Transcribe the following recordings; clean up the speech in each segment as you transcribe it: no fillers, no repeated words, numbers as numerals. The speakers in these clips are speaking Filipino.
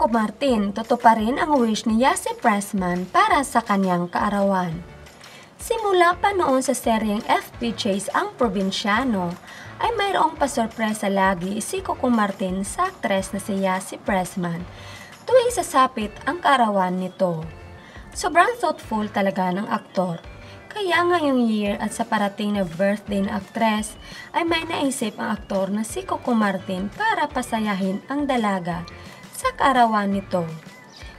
Coco Martin, tutuparin ang wish ni Yasi Pressman para sa kanyang kaarawan. Simula pa noon sa seryeng FP Chase ang Probinsyano, ay mayroong pasorpresa lagi si Coco Martin sa aktres na si Yasi Pressman tuwing sasapit ang kaarawan nito. Sobrang thoughtful talaga ng aktor. Kaya ngayong year at sa parating na birthday ng aktres ay may naisip ang aktor na si Coco Martin para pasayahin ang dalaga sa kaarawan nito.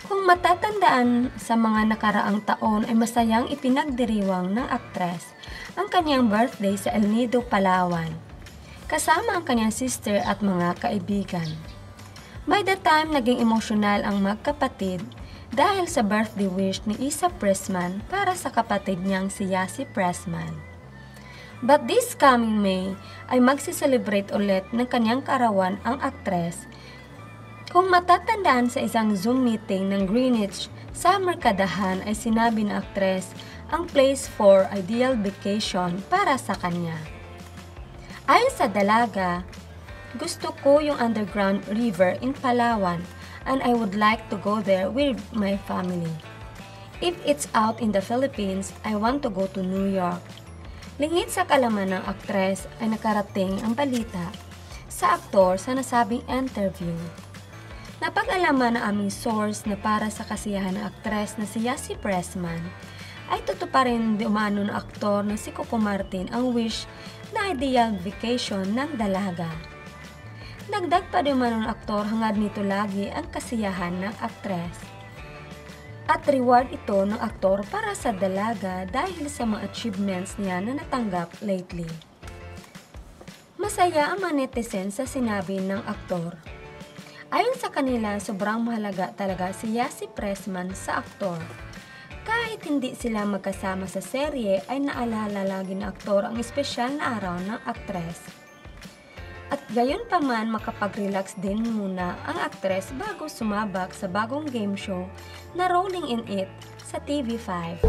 Kung matatandaan sa mga nakaraang taon ay masayang ipinagdiriwang ng aktres ang kanyang birthday sa El Nido, Palawan, kasama ang kanyang sister at mga kaibigan. By the time naging emosyonal ang magkapatid dahil sa birthday wish ni Isa Pressman para sa kapatid niyang si Yasi Pressman. But this coming May ay magsiselebrate ulit ng kanyang kaarawan ang aktres. Kung matatandaan sa isang Zoom meeting ng Greenwich sa Merkadahan ay sinabi ng aktres ang place for ideal vacation para sa kanya. Ayon sa dalaga, gusto ko yung underground river in Palawan and I would like to go there with my family. If it's out in the Philippines, I want to go to New York. Lingid sa kalaman ng aktres ay nakarating ang balita sa aktor sa nasabing interview. Napag-alaman na aming source na para sa kasiyahan ng aktres na si Yasi Pressman ay tutuparin di umano ng aktor na si Coco Martin ang wish na ideal vacation ng dalaga. Nagdag pa di umano ng aktor hangad nito lagi ang kasiyahan ng aktres. At reward ito ng aktor para sa dalaga dahil sa mga achievements niya na natanggap lately. Masaya ang mga netizens sa sinabi ng aktor. Ayon sa kanila, sobrang mahalaga talaga si Yasi Pressman sa aktor. Kahit hindi sila magkasama sa serye, ay naalala lagi ng aktor ang espesyal na araw ng aktres. At gayon pa man, makapag-relax din muna ang aktres bago sumabak sa bagong game show na Rolling in It sa TV5.